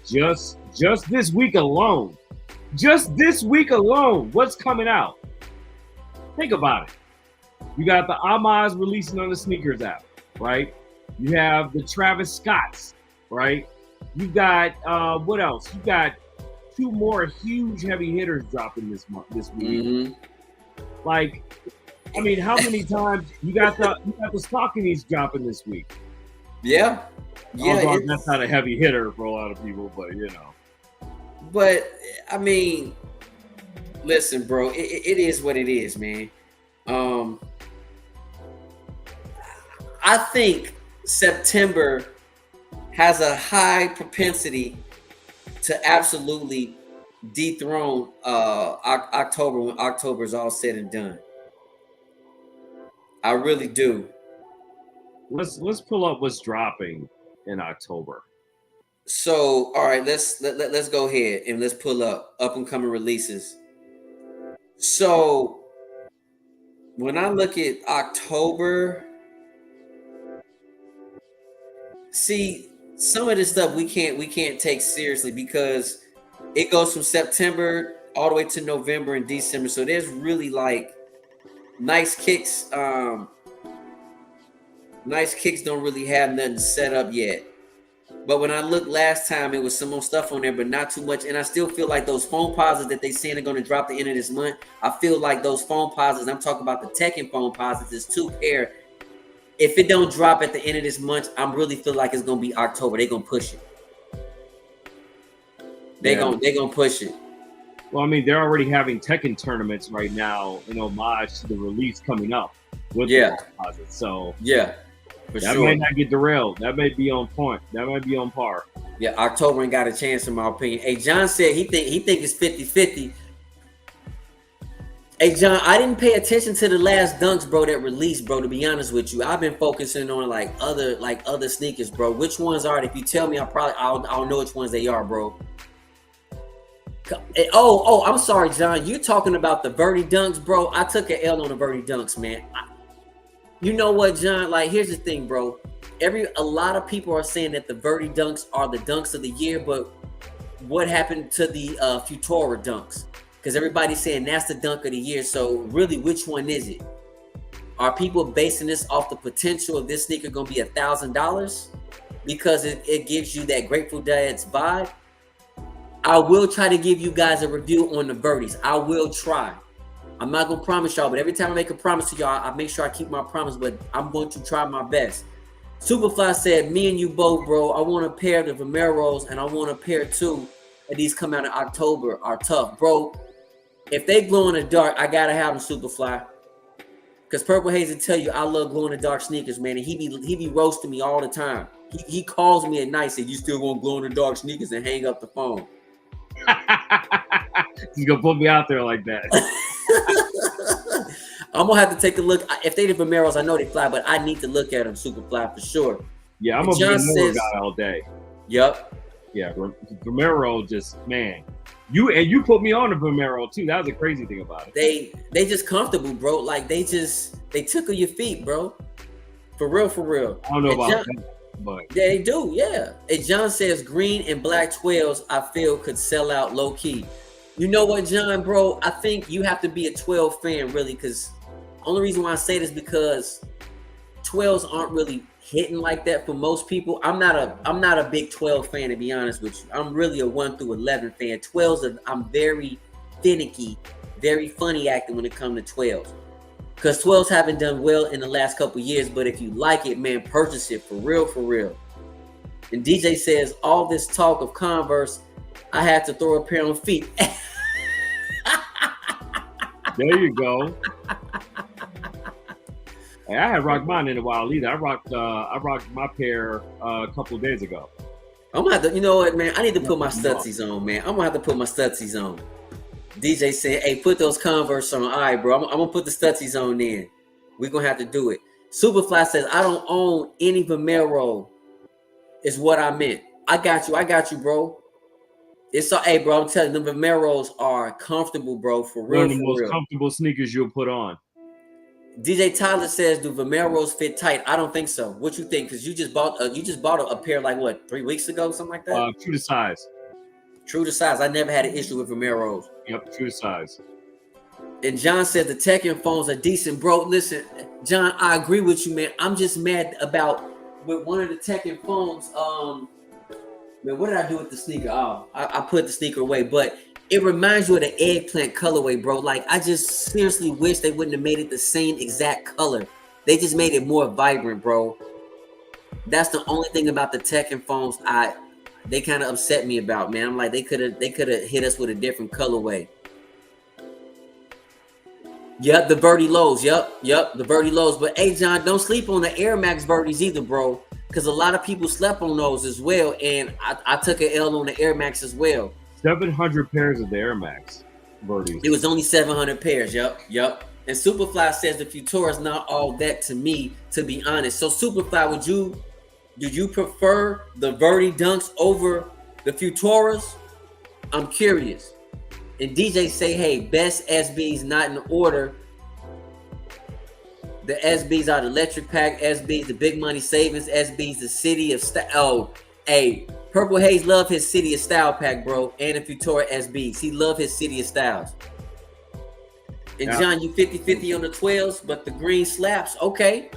just this week alone, what's coming out? Think about it. You got the Amaz releasing on the sneakers app, right? You have the Travis Scotts, right? You got what else? You got 2 more huge heavy hitters dropping this week. Mm-hmm. Like, I mean, how many times you got the Sauconys dropping this week? Yeah. Although that's not a heavy hitter for a lot of people, but But I mean, listen, bro, it is what it is, man. I think September has a high propensity to absolutely dethrone October when October is all said and done. I really do. Let's pull up what's dropping in October. So, all right, let's go ahead and let's pull up and coming releases. So, when I look at October, see, some of this stuff we can't take seriously because it goes from September all the way to November and December. So there's really like nice kicks. Nice kicks don't really have nothing set up yet. But when I looked last time, it was some more stuff on there, but not too much. And I still feel like those phone pauses that they saying are going to drop the end of this month. I feel like those phone pauses, I'm talking about the Tekken phone pauses, is 2 pair. If it don't drop at the end of this month, I really feel like it's going to be October. They're going to push it. They're going to push it. Well, I mean, they're already having Tekken tournaments right now in homage to the release coming up with the deposits. So yeah, that might not get derailed. That may be on point. That might be on par. Yeah, October ain't got a chance in my opinion. Hey, John said he think it's 50-50. Hey, John, I didn't pay attention to the last dunks, bro, that released, bro, to be honest with you. I've been focusing on like other sneakers, bro. Which ones are it? If you tell me, I'll know which ones they are, bro. Oh, I'm sorry, John. You talking about the Verdi dunks, bro? I took an L on the Verdi dunks, man. You know what, John? Like, here's the thing, bro. A lot of people are saying that the Verdi dunks are the dunks of the year, but what happened to the Futura dunks? Because everybody's saying that's the dunk of the year. So really, which one is it? Are people basing this off the potential of this sneaker going to be $1,000 because it gives you that Grateful Dead's vibe? I will try to give you guys a review on the Verdis. I will try. I'm not going to promise y'all, but every time I make a promise to y'all, I make sure I keep my promise, but I'm going to try my best. Superfly said, me and you both, bro. I want a pair of the Vomeros, and I want a pair too. And these come out in October are tough. Bro, if they glow in the dark, I got to have them, Superfly. Because Purple Haze will tell you I love glow in the dark sneakers, man. And he be roasting me all the time. He calls me at night, said, you still want glow in the dark sneakers, and hang up the phone. He's gonna put me out there like that. I'm gonna have to take a look. If they the Vomeros, I know they fly, but I need to look at them Superfly for sure. Yeah, I'm a Vomero guy all day. Yep. Yeah, Vomero just, man. You put me on the Vomero too. That was a crazy thing about it. They just comfortable, bro. Like they tickle your feet, bro. For real. I don't know about that. But yeah, they do, yeah. And John says green and black 12s I feel could sell out low key. You know what, John, bro? I think you have to be a 12 fan, really, because only reason why I say this because 12s aren't really hitting like that for most people. I'm not a big 12 fan, to be honest with you. I'm really a 1 through 11 fan. 12s I'm very finicky, very funny acting when it comes to 12s. Because 12s haven't done well in the last couple years, but if you like it, man, purchase it for real. And DJ says, all this talk of Converse, I had to throw a pair on feet. There you go. Hey, I had rocked mine in a while either. I rocked my pair a couple of days ago. I'm gonna have to, you know what, man? I need to put my Stutsies on, man. I'm gonna have to put my Stutsies on. DJ said, hey, put those Converse on. All right, bro. I'm going to put the Stutsies on then. We're going to have to do it. Superfly says, I don't own any Vomero is what I meant. I got you, bro. It's so, hey, bro, I'm telling you, the Vomeros are comfortable, bro, for real. One of the most comfortable sneakers you'll put on. DJ Tyler says, do Vomeros fit tight? I don't think so. What you think? Because you just bought a pair like, what, 3 weeks ago? Something like that? True to size. True to size. I never had an issue with Vomeros. Yep, true to size. And John said the Tekken phones are decent, bro. Listen, John, I agree with you, man. I'm just mad about with one of the Tekken phones. Man, what did I do with the sneaker? Oh, I put the sneaker away, but it reminds you of the eggplant colorway, bro. Like, I just seriously wish they wouldn't have made it the same exact color. They just made it more vibrant, bro. That's the only thing about the Tekken phones they kind of upset me about, man. I'm like, they could have hit us with a different colorway. Yep, the Verdi lows. Yep, the Verdi lows. But hey, John, don't sleep on the Air Max Verdis either, bro. because a lot of people slept on those as well, and I took an L on the Air Max as well. 700 pairs of the Air Max birdies. It was only 700 pairs. Yep. And Superfly says the Futura is not all that to me, to be honest. So Superfly, do you prefer the Verdi Dunks over the Futuras? I'm curious. And DJ say, hey, best SBs not in order. The SBs are the Electric Pack SBs, the Big Money Savings SBs, the City of Style. Oh, hey, Purple Haze love his City of Style pack, bro, and the Futura SBs. He love his City of Styles. And John, you 50-50 on the 12s, but the green slaps, okay.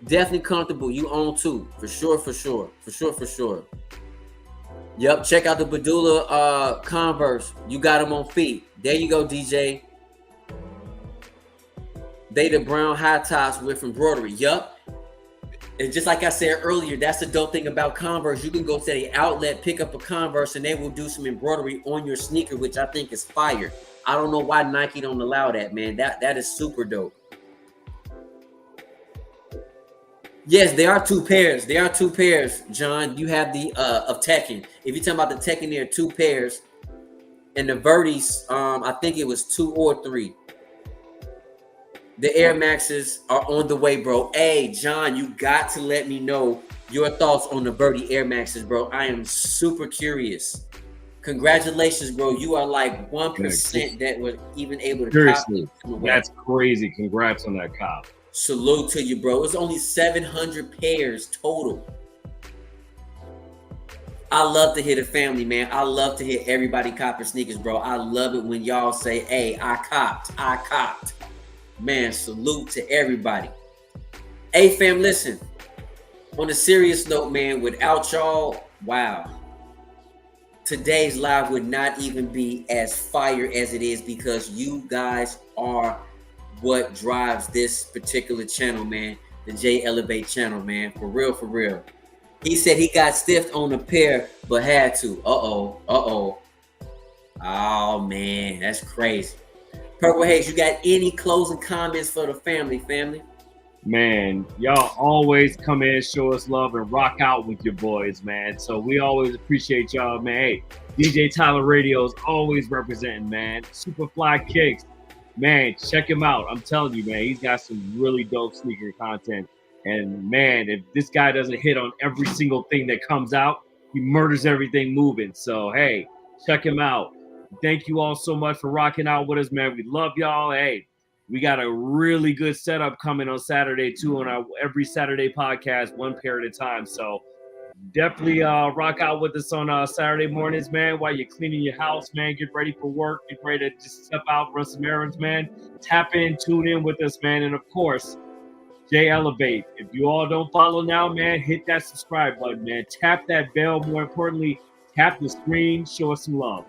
Definitely comfortable. You own two, for sure. Yep, check out the Badula Converse. You got them on feet. There you go, DJ. They the brown high tops with embroidery. Yup. And just like I said earlier, that's the dope thing about Converse. You can go to the outlet, pick up a Converse, and they will do some embroidery on your sneaker, which I think is fire. I don't know why Nike don't allow that, man. That is super dope. Yes, there are two pairs. John. You have the of Tekken. If you're talking about the Tekken, there are two pairs. And the Verdes, I think it was 2 or 3. The Air Maxes are on the way, bro. Hey, John, you got to let me know your thoughts on the Verdi Air Maxes, bro. I am super curious. Congratulations, bro. You are like 1% that was even able to seriously, that's crazy. Congrats on that cop. Salute to you, bro. It's only 700 pairs total. I love to hear the family, man. I love to hear everybody copping sneakers, bro. I love it when y'all say, hey, I copped. Man, salute to everybody. Hey, fam, listen. On a serious note, man, without y'all, wow. Today's live would not even be as fire as it is because you guys are what drives this particular channel, man. The J Elevate channel, man. For real. He said he got stiffed on a pair, but had to. Uh-oh. Oh, man, that's crazy. Purple Haze, you got any closing comments for the family? Man, y'all always come in, show us love, and rock out with your boys, man. So we always appreciate y'all, man. Hey, DJ Tyler Radio is always representing, man. Superfly Kicks, man, check him out. I'm telling you, man, he's got some really dope sneaker content. And man, if this guy doesn't hit on every single thing that comes out, he murders everything moving. So hey, check him out. Thank you all so much for rocking out with us, man. We love y'all. Hey, we got a really good setup coming on Saturday too on our every Saturday podcast, one pair at a time. So definitely rock out with us on Saturday mornings, man, while you're cleaning your house, man. Get ready for work. Get ready to just step out, run some errands, man. Tap in, tune in with us, man. And of course, J Elevate. If you all don't follow now, man, hit that subscribe button, man. Tap that bell. More importantly, tap the screen. Show us some love.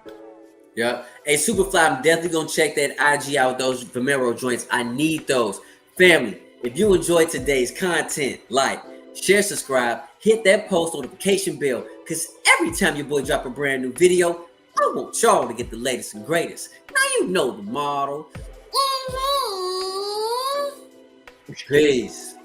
Yeah. Hey, Superfly, I'm definitely going to check that IG out, those Vomero joints. I need those. Family, if you enjoyed today's content, like, share, subscribe, hit that post notification bell, because every time your boy drop a brand new video, I want y'all to get the latest and greatest. Now you know the model. Peace.